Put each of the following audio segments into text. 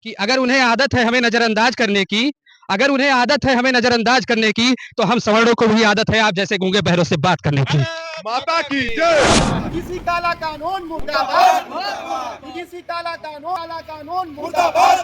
कि अगर उन्हें आदत है हमें नजरअंदाज करने की, अगर उन्हें आदत है हमें नजरअंदाज करने की, तो हम सवर्णों को भी आदत है आप जैसे गूंगे बहरों से बात करने की। माता की जय। यूजीसी काला कानून मुर्दाबाद, यूजीसी काला कानून मुर्दाबाद।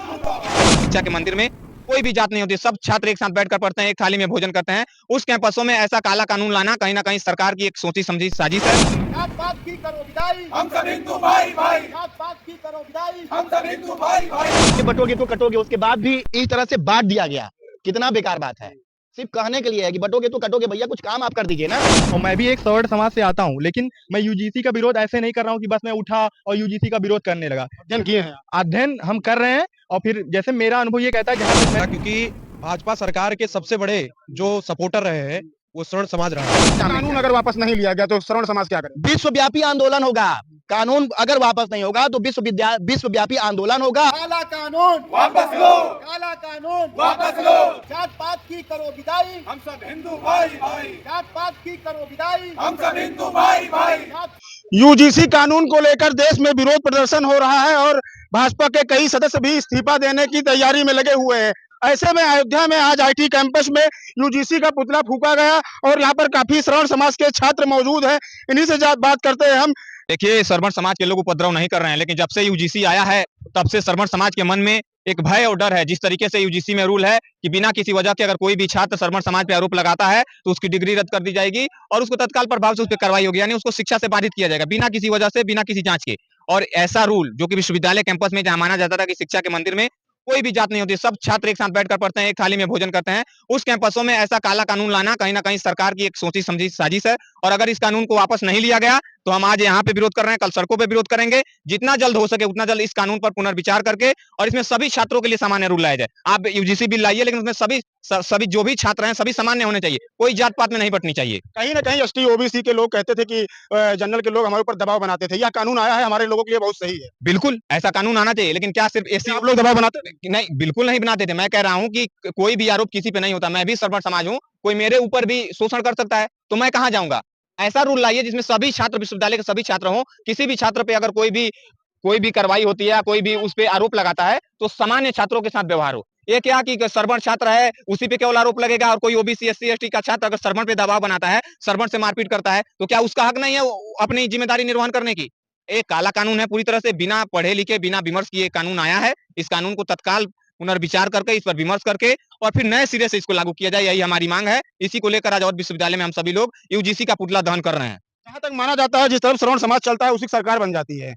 शिक्षा के मंदिर में कोई भी जात नहीं होती, सब छात्र एक साथ बैठकर पढ़ते हैं, एक थाली में भोजन करते हैं। उस कैंपसों में ऐसा काला कानून लाना कहीं ना कहीं सरकार की एक सोची समझी साजिश है। जात पात की करो विदाई, हम सब हिंदू भाई भाई, जात पात की करो विदाई, हम सब हिंदू भाई भाई। बटोगे तो कटोगे, उसके बाद भी इस तरह से बांट दिया गया, कितना बेकार बात है। सिर्फ कहने के लिए है कि बटोगे तो कटोगे, भैया कुछ काम आप कर दीजिए ना। और मैं भी एक सवर्ण समाज से आता हूँ, लेकिन मैं यूजीसी का विरोध ऐसे नहीं कर रहा हूँ कि बस मैं उठा और यूजीसी का विरोध करने लगा। अध्ययन किए हैं, अध्ययन हम कर रहे हैं और फिर जैसे मेरा अनुभव ये कहता है जहाँ तक मैं क्योंकि भाजपा सरकार के सबसे बड़े जो सपोर्टर रहे हैं वो स्वर्ण समाज रहा है। कानून अगर वापस नहीं लिया गया तो श्रवण समाज क्या करे? विश्वव्यापी आंदोलन होगा। कानून अगर वापस नहीं होगा तो विश्वव्यापी आंदोलन होगा। काला कानून वापस लो, काला कानून वापस लो। जात पात की करो विदाई, हम सब हिंदू भाई भाई, जात पात की करो विदाई, हम सब हिंदू भाई भाई। जात यूजीसी कानून को लेकर देश में विरोध प्रदर्शन हो रहा है और भाजपा के कई सदस्य भी इस्तीफा देने की तैयारी में लगे हुए हैं। ऐसे में अयोध्या में आज आईटी कैंपस में यूजीसी का पुतला फूंका गया और यहाँ पर काफी श्रवण समाज के छात्र मौजूद हैं। इन्हीं से बात करते हैं हम। देखिए, श्रवण समाज के लोग उपद्रव नहीं कर रहे हैं, लेकिन जब से यूजीसी आया है तब से श्रवण समाज के मन में एक भय और डर है। जिस तरीके से यूजीसी में रूल है कि बिना किसी वजह के अगर कोई भी छात्र श्रवण समाज पे आरोप लगाता है तो उसकी डिग्री रद्द कर दी जाएगी और उसको तत्काल प्रभाव से उस पर कार्रवाई होगी, यानी उसको शिक्षा से बाधित किया जाएगा बिना किसी वजह से, बिना किसी जांच के। और ऐसा रूल जो कि विश्वविद्यालय कैंपस में जहां माना जाता था कि शिक्षा के मंदिर में कोई भी जात नहीं होती, सब छात्र एक साथ बैठकर पढ़ते हैं, एक थाली में भोजन करते हैं। उस कैंपसों में ऐसा काला कानून लाना कहीं ना कहीं सरकार की एक सोची समझी साजिश है। और अगर इस कानून को वापस नहीं लिया गया तो हम आज यहाँ पे विरोध कर रहे हैं, कल सड़कों पे विरोध करेंगे। जितना जल्द हो सके उतना जल्द इस कानून पर पुनर्विचार करके और इसमें सभी छात्रों के लिए सामान्य रूल लाया जाए। आप यूजीसी बिल लाइए, लेकिन उसमें सभी जो भी छात्र हैं सभी सामान्य होने चाहिए, कोई जात पात में नहीं बंटनी चाहिए। कहीं ना कहीं एसटी ओबीसी के लोग कहते थे कि जनरल के लोग हमारे ऊपर दबाव बनाते थे। यह कानून आया है हमारे लोगों के लिए बहुत सही है। बिल्कुल ऐसा कानून आना चाहिए, लेकिन क्या सिर्फ एससी आप लोग दबाव बनाते थे? नहीं, बिल्कुल नहीं बनाते थे। मैं कह रहा हूँ कि कोई भी आरोप किसी पे नहीं होता। मैं भी सर्वण समाज हूँ, कोई मेरे ऊपर भी शोषण कर सकता है तो मैं कहाँ जाऊंगा। ऐसा रूल लाइए जिसमें सभी छात्र, विश्वविद्यालय के सभी छात्र हों। किसी भी छात्र पे अगर कोई भी कार्रवाई होती है या कोई भी उस पे आरोप लगाता है तो सामान्य छात्रों के साथ व्यवहार हो। ये क्या कि सर्वण छात्र है उसी पे केवल आरोप लगेगा और कोई ओबीसी एससी एसटी का छात्र अगर सर्वण पे दबाव बनाता है, सर्वण से मारपीट करता है तो क्या उसका हक नहीं है अपनी जिम्मेदारी निर्वहन करने की। एक काला कानून है, पूरी तरह से बिना पढ़े लिखे, बिना विमर्श किए कानून आया है। इस कानून को तत्काल पुनर्विचार करके, इस पर विमर्श करके और फिर नए सिरे से इसको लागू किया जाए, यही हमारी मांग है। इसी को लेकर आज और विश्वविद्यालय में हम सभी लोग यूजीसी का पुतला दहन कर रहे हैं। जहाँ तक माना जाता है जिस तरफ श्रवण समाज चलता है उसी की सरकार बन जाती है,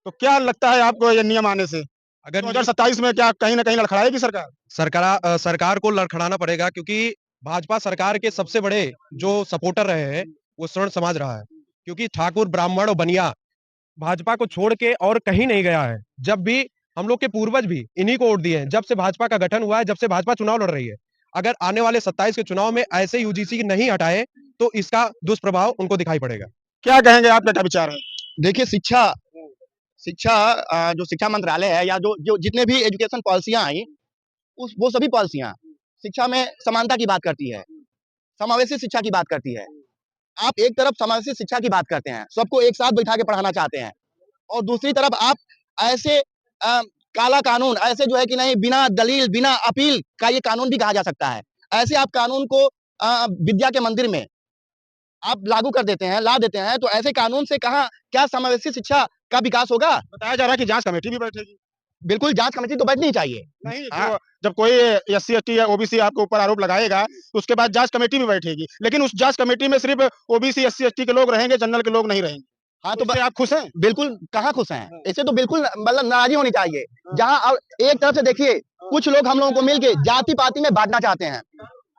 तो क्या लगता है आपको ये नियम आने से अगर 2027 में क्या कहीं ना कहीं लड़खड़ाएगी सरकार? सरकार को लड़खड़ाना पड़ेगा, क्योंकि भाजपा सरकार के सबसे बड़े जो सपोर्टर रहे हैं वो स्वर्ण समाज रहा है। क्योंकि ठाकुर, ब्राह्मण और बनिया भाजपा को छोड़ के और कहीं नहीं गया है। जब भी हम लोग के पूर्वज भी इन्हीं को वोट दिए हैं, जब से भाजपा का गठन हुआ है, जब से भाजपा चुनाव लड़ रही है। अगर आने वाले 27 के चुनाव में ऐसे यूजीसी नहीं हटाए तो इसका दुष्प्रभाव उनको दिखाई पड़ेगा। क्या कहेंगे, आपका क्या विचार है? देखिए, जो शिक्षा मंत्रालय है या जो जितने भी एजुकेशन पॉलिसियां आई वो सभी पॉलिसियां शिक्षा में समानता की बात करती है, समावेशी शिक्षा की बात करती है। आप एक तरफ समावेशी शिक्षा की बात करते हैं, सबको एक साथ बैठा के पढ़ाना चाहते हैं, और दूसरी तरफ आप ऐसे काला कानून, ऐसे जो है कि नहीं, बिना दलील बिना अपील का ये कानून भी कहा जा सकता है, ऐसे आप कानून को विद्या के मंदिर में आप लागू कर देते हैं, ला देते हैं। तो ऐसे कानून से कहाँ क्या समावेशी शिक्षा का विकास होगा? बताया जा रहा है कि जांच कमेटी भी बैठेगी। बिल्कुल, जांच कमेटी तो बैठनी ही चाहिए। नहीं, जब कोई एससी एसटी या ओबीसी आपके ऊपर आरोप लगाएगा तो उसके बाद जांच कमेटी भी बैठेगी, लेकिन उस जांच कमेटी में सिर्फ ओबीसी एससी एसटी के लोग रहेंगे, जनरल के लोग नहीं रहेंगे। हाँ, तो आप खुश हैं? बिल्कुल, कहाँ खुश हैं? इससे तो बिल्कुल मतलब नाराजगी होनी चाहिए। जहाँ अब एक तरफ से देखिए, कुछ लोग हम लोगों को मिलके जाति पाति में बांटना चाहते हैं।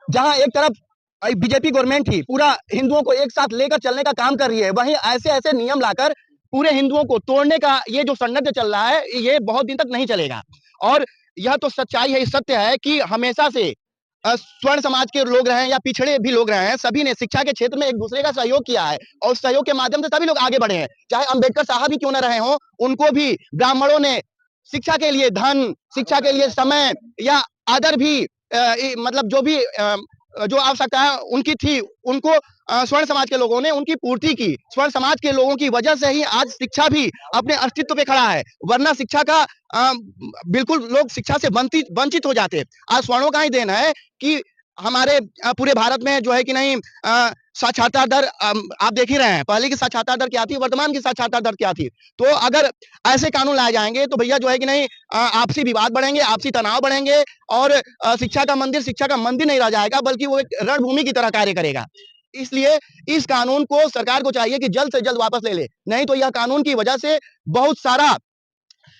जहाँ एक तरफ बीजेपी गवर्नमेंट ही पूरा हिंदुओं को एक साथ लेकर चलने का काम कर रही है, वहीं ऐसे ऐसे नियम लाकर पूरे हिंदुओं को तोड़ने का ये जो षड्यंत्र चल रहा है, ये बहुत दिन तक नहीं चलेगा। और यह तो सच्चाई है, सत्य है कि हमेशा से स्वर्ण समाज के लोग रहे हैं या पिछड़े भी लोग रहे हैं, सभी ने शिक्षा के क्षेत्र में एक दूसरे का सहयोग किया है और सहयोग के माध्यम से सभी लोग आगे बढ़े हैं। चाहे अम्बेडकर साहब ही क्यों न रहे हों, उनको भी ब्राह्मणों ने शिक्षा के लिए धन, शिक्षा के लिए समय या आदर भी मतलब जो भी जो आवश्यकताएं उनकी थी उनको स्वर्ण समाज के लोगों ने उनकी पूर्ति की। स्वर्ण समाज के लोगों की वजह से ही आज शिक्षा भी अपने अस्तित्व पे खड़ा है, वरना शिक्षा का बिल्कुल लोग शिक्षा से वंचित हो जाते। आज स्वर्णों का ही देन है कि हमारे पूरे भारत में जो है कि नहीं साक्षरता दर आप देख ही रहे हैं, पहले की साक्षरता दर क्या थी, वर्तमान की साक्षरता दर क्या थी। तो अगर ऐसे कानून लाए जाएंगे तो भैया जो है कि नहीं आपसी विवाद बढ़ेंगे, आपसी तनाव बढ़ेंगे और शिक्षा का मंदिर नहीं रह जाएगा, बल्कि वो एक रणभूमि की तरह कार्य करेगा। इसलिए इस कानून को सरकार को चाहिए कि जल्द से जल्द वापस ले ले, नहीं तो यह कानून की वजह से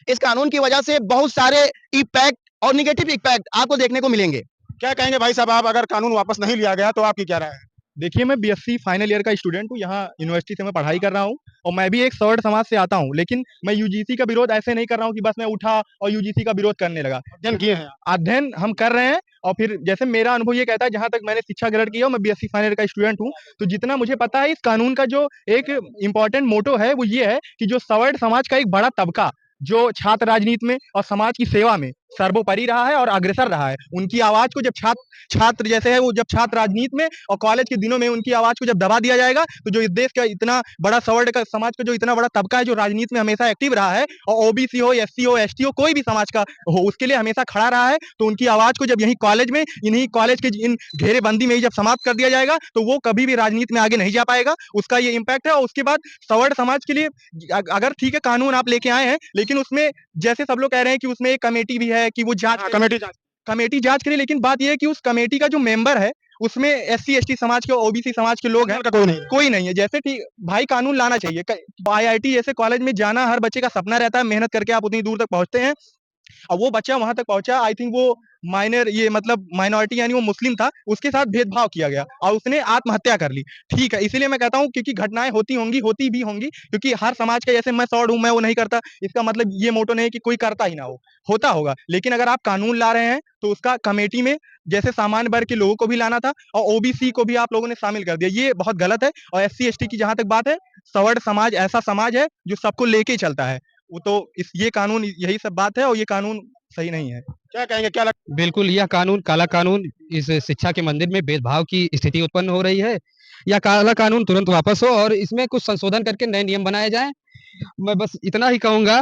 इस कानून की वजह से बहुत सारे इम्पैक्ट और निगेटिव इम्पैक्ट आपको देखने को मिलेंगे। क्या कहेंगे भाई साहब आप, अगर कानून वापस नहीं लिया गया तो आपकी क्या राय है? देखिए, मैं बीएससी फाइनल ईयर का स्टूडेंट हूँ, यहाँ यूनिवर्सिटी से मैं पढ़ाई कर रहा हूँ और मैं भी एक सवर्ण समाज से आता हूँ, लेकिन मैं यूजीसी का विरोध ऐसे नहीं कर रहा हूँ कि बस मैं उठा और यूजीसी का विरोध करने लगा। अध्ययन किए हैं? अध्ययन हम कर रहे हैं और फिर जैसे मेरा अनुभव ये कहता है, जहां तक मैंने शिक्षा ग्रहण किया, मैं बीएससी फाइनल ईयर का स्टूडेंट हूँ, तो जितना मुझे पता है इस कानून का जो एक इम्पोर्टेंट मोटो है वो ये है कि जो सवर्ण समाज का एक बड़ा तबका जो छात्र राजनीति में और समाज की सेवा में सर्वोपरि रहा है और अग्रसर रहा है, उनकी आवाज को जब छात्र जैसे है वो जब छात्र राजनीति में और कॉलेज के दिनों में उनकी आवाज को जब दबा दिया जाएगा, तो जो इस देश का इतना बड़ा सवर्ण का समाज का जो इतना बड़ा तबका है जो राजनीति में हमेशा एक्टिव रहा है और ओबीसी हो, एससी हो, एसटी हो, कोई भी समाज का हो, उसके लिए हमेशा खड़ा रहा है, तो उनकी आवाज को जब यही कॉलेज में इन्हीं कॉलेज के इन घेरेबंदी में ही जब समाप्त कर दिया जाएगा तो वो कभी भी राजनीति में आगे नहीं जा पाएगा। उसका ये इम्पैक्ट है। और उसके बाद सवर्ण समाज के लिए अगर ठीक है कानून आप लेके आए हैं, लेकिन उसमें जैसे सब लोग कह रहे हैं कि उसमें एक कमेटी भी है कि वो कमेटी जांच करे, लेकिन बात यह है कि उस कमेटी का जो मेंबर है उसमें एससी एसटी समाज के ओबीसी समाज के लोग हैं, कोई नहीं है। जैसे ठीक भाई कानून लाना चाहिए। आईआईटी जैसे कॉलेज में जाना हर बच्चे का सपना रहता है, मेहनत करके आप उतनी दूर तक पहुंचते हैं और वो बच्चा वहां तक पहुंचा, आई थिंक वो माइनॉरिटी यानी वो मुस्लिम था, उसके साथ भेदभाव किया गया और उसने आत्महत्या कर ली। ठीक है, इसीलिए मैं कहता हूँ क्योंकि घटनाएं होती भी होंगी, क्योंकि हर समाज का जैसे मैं सौड़ हूं मैं वो नहीं करता, इसका मतलब ये मोटो नहीं कि कोई करता ही ना हो, होता होगा। लेकिन अगर आप कानून ला रहे हैं तो उसका कमेटी में जैसे सामान्य वर्ग के लोगों को भी लाना था और ओबीसी को भी आप लोगों ने शामिल कर दिया, ये बहुत गलत है। और एससी एसटी की जहां तक बात है, सवर्ण समाज ऐसा समाज है जो सबको लेके चलता है, वो तो ये कानून यही सब बात है और ये कानून सही नहीं है। क्या कहेंगे, क्या लगता बिल्कुल, यह कानून काला कानून इस शिक्षा के मंदिर में भेदभाव की स्थिति उत्पन्न हो रही है। यह काला कानून तुरंत वापस हो और इसमें कुछ संशोधन करके नए नियम बनाए जाएं। मैं बस इतना ही कहूंगा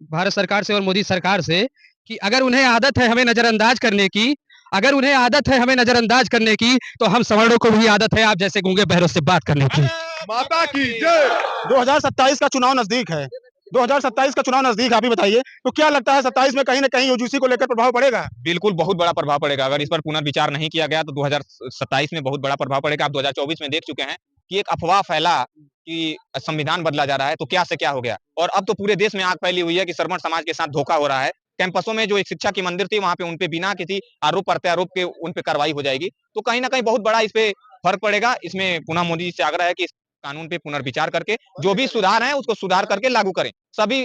भारत सरकार से और मोदी सरकार से कि अगर उन्हें आदत है हमें नजरअंदाज करने की, तो हम सवर्णों को भी आदत है आप जैसे गूंगे बहरों से बात करने की। माता की जय। 2027 का चुनाव नजदीक है, 2027 का चुनाव नजदीक है, आप ही बताइए तो क्या लगता है 27 में कहीं ना कहीं यूजीसी को लेकर प्रभाव पड़ेगा? बिल्कुल बहुत बड़ा प्रभाव पड़ेगा। अगर इस पर पुनर्विचार नहीं किया गया तो 2027 में बहुत बड़ा प्रभाव पड़ेगा। आप 2024 में देख चुके हैं कि एक अफवाह फैला कि संविधान बदला जा रहा है, तो क्या से क्या हो गया, और अब तो पूरे देश में आग फैली हुई है कि सवर्ण समाज के साथ धोखा हो रहा है। कैंपसों में जो एक शिक्षा की मंदिर थी वहां पे उनपे बिना किसी आरोप प्रत्यारोप के उनपे कार्रवाई हो जाएगी, तो कहीं ना कहीं बहुत बड़ा इस पे फर्क पड़ेगा। इसमें पुनः मोदी से आग्रह है कि कानून पे पुनर्विचार करके जो भी सुधार है उसको सुधार करके लागू करें। सभी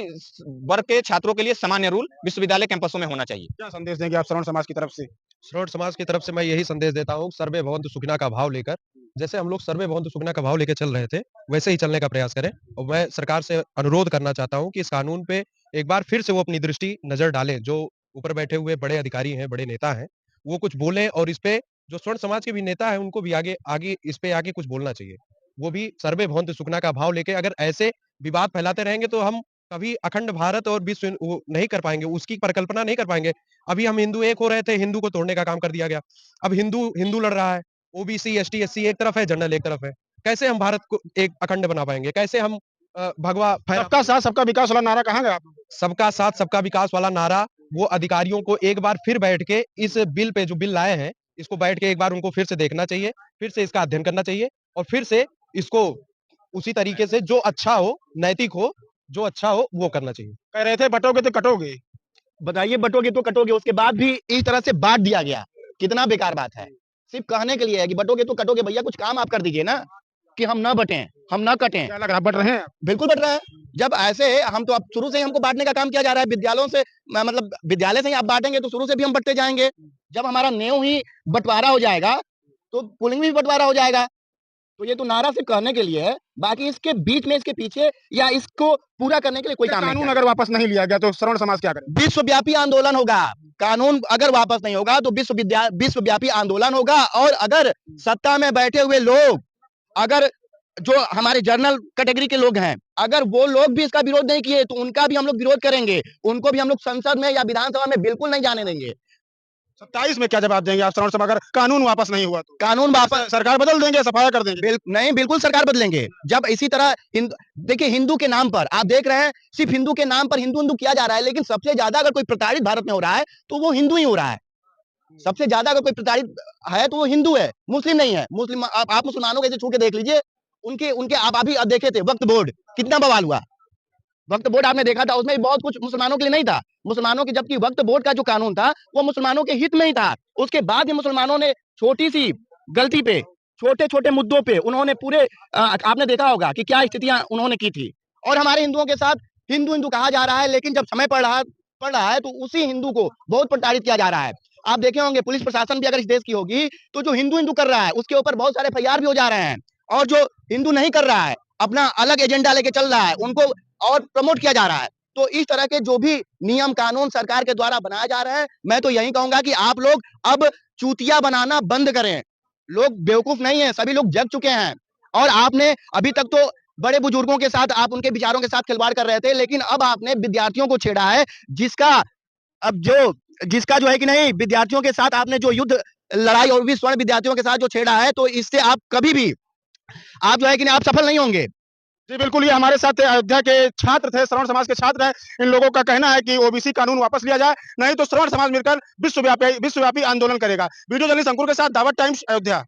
वर्ग के छात्रों के लिए सामान्य रूल विश्वविद्यालय कैंपसों में होना चाहिए। क्या संदेश देंगे आप श्रवण समाज की तरफ से? श्रवण समाज की तरफ से मैं यही संदेश देता हूँ, सर्वे भवन्तु सुखिनः का भाव लेकर, जैसे हम लोग सर्वे भवन्तु सुखिनः का भाव लेकर चल रहे थे वैसे ही चलने का प्रयास करें। और मैं सरकार से अनुरोध करना चाहता हूँ कि इस कानून पे एक बार फिर से वो अपनी दृष्टि नजर डालें। जो ऊपर बैठे हुए बड़े अधिकारी हैं, बड़े नेता हैं, वो कुछ बोलें और इस पे जो स्वर्ण समाज के भी नेता हैं उनको भी आगे इस पे आके कुछ बोलना चाहिए। वो भी सर्वे भवन्तु सुखिनः का भाव लेके अगर ऐसे विवाद फैलाते रहेंगे तो हम कभी अखंड भारत और विश्व वो नहीं कर पाएंगे, उसकी परिकल्पना नहीं कर पाएंगे। अभी हम हिंदू एक हो रहे थे, हिंदू को तोड़ने का काम कर दिया गया। अब हिंदू लड़ रहा है, ओबीसी एसटी एससी एक तरफ है, जनरल एक तरफ है। कैसे हम भारत को एक अखंड बना पाएंगे? कैसे हम भगवा सबका साथ सबका विकास वाला नारा कहाँ गया आप? सबका साथ सबका विकास वाला नारा वो अधिकारियों को एक बार फिर बैठ के इस बिल पे जो बिल लाए हैं इसको बैठ के एक बार उनको फिर से देखना चाहिए, फिर से इसका अध्ययन करना चाहिए और फिर से इसको उसी तरीके से जो अच्छा हो, नैतिक हो, जो अच्छा हो वो करना चाहिए। कह रहे थे बटोगे तो कटोगे, बताइए बटोगे तो कटोगे, उसके बाद भी इस तरह से बांट दिया गया, कितना बेकार बात है। सिर्फ कहने के लिए है कि बटोगे तो कटोगे, भैया कुछ काम आप कर दीजिए ना कि हम ना बटें, हम ना कटें। क्या लग रहा है बट रहे हैं? बिल्कुल बट रहा है। जब ऐसे हम तो अब शुरू से ही हमको बांटने का काम किया जा रहा है, विद्यालयों से मतलब विद्यालय से ही आप बांटेंगे तो शुरू से भी हम बटते जाएंगे। जब हमारा नेव ही बंटवारा हो जाएगा तो पुलिंग भी बंटवारा हो जाएगा। तो ये तो नारा सिर्फ कहने के लिए है, बाकी इसके बीच में, इसके पीछे या इसको पूरा करने के लिए कोई काम नहीं। कानून अगर वापस नहीं लिया गया तो श्रवण समाज क्या करे? विश्वव्यापी आंदोलन होगा। कानून अगर वापस नहीं होगा तो विश्वव्यापी आंदोलन होगा। और अगर सत्ता में बैठे हुए लोग, अगर जो हमारे जनरल कैटेगरी के लोग हैं, अगर वो लोग भी इसका विरोध नहीं किए तो उनका भी हम लोग विरोध करेंगे। उनको भी हम लोग संसद में या विधानसभा में बिल्कुल नहीं जाने देंगे। 27 में क्या जवाब देंगे आप श्रवण सभा अगर कानून वापस नहीं हुआ तो? कानून वापस सरकार बदल देंगे, सफाया कर देंगे? नहीं, बिल्कुल सरकार बदलेंगे। जब इसी तरह देखिए, हिंदू के नाम पर आप देख रहे हैं, सिर्फ हिंदू के नाम पर हिंदू किया जा रहा है, लेकिन सबसे ज्यादा अगर कोई प्रताड़ित भारत में हो रहा है तो वो हिंदू ही हो रहा है। सबसे ज्यादा अगर कोई प्रताड़ित है तो वो हिंदू है, मुस्लिम नहीं है। मुस्लिम आप मुसलमानों को छू के देख लीजिए, उनके आप अभी देखे थे वक्फ बोर्ड कितना बवाल हुआ। वक्फ बोर्ड आपने देखा था, उसमें भी बहुत कुछ मुसलमानों के लिए नहीं था। मुसलमानों के, जबकि वक्फ बोर्ड का जो कानून था वो मुसलमानों के हित में ही था। उसके बाद भी मुसलमानों ने छोटी सी गलती पे, छोटे छोटे मुद्दों पे उन्होंने पूरे आपने देखा होगा कि क्या स्थितियां उन्होंने की थी। और हमारे हिंदुओं के साथ हिंदू कहा जा रहा है, लेकिन जब समय पड़ रहा है तो उसी हिंदू को बहुत प्रताड़ित किया जा रहा है। आप देखे होंगे, पुलिस प्रशासन भी अगर इस देश की होगी तो जो हिंदू कर रहा है उसके ऊपर बहुत सारे FIR भी हो जा रहे हैं, और जो हिंदू नहीं कर रहा है, अपना अलग एजेंडा लेके चल रहा है, उनको और प्रमोट किया जा रहा है। तो इस तरह के जो भी नियम कानून सरकार के द्वारा बनाया जा रहा है, मैं तो यही कहूंगा कि आप लोग अब चूतिया बनाना बंद करें। लोग बेवकूफ नहीं है, सभी लोग जग चुके हैं। और आपने अभी तक तो बड़े बुजुर्गों के साथ, आप उनके विचारों के साथ खिलवाड़ कर रहे थे, लेकिन अब आपने विद्यार्थियों को छेड़ा है, जिसका जो है कि नहीं, विद्यार्थियों के साथ आपने जो युद्ध लड़ाई और भी स्वर्ण विद्यार्थियों के साथ जो छेड़ा है, तो इससे आप कभी भी आप जो है कि नहीं, आप सफल नहीं होंगे। जी बिल्कुल, ये हमारे साथ अयोध्या के छात्र थे, श्रवण समाज के छात्र हैं। इन लोगों का कहना है कि ओबीसी कानून वापस लिया जाए, नहीं तो श्रवण समाज मिलकर विश्वव्यापी आंदोलन करेगा। वीडियो जर्नलिस्ट अंकुर के साथ दावत टाइम्स, अयोध्या।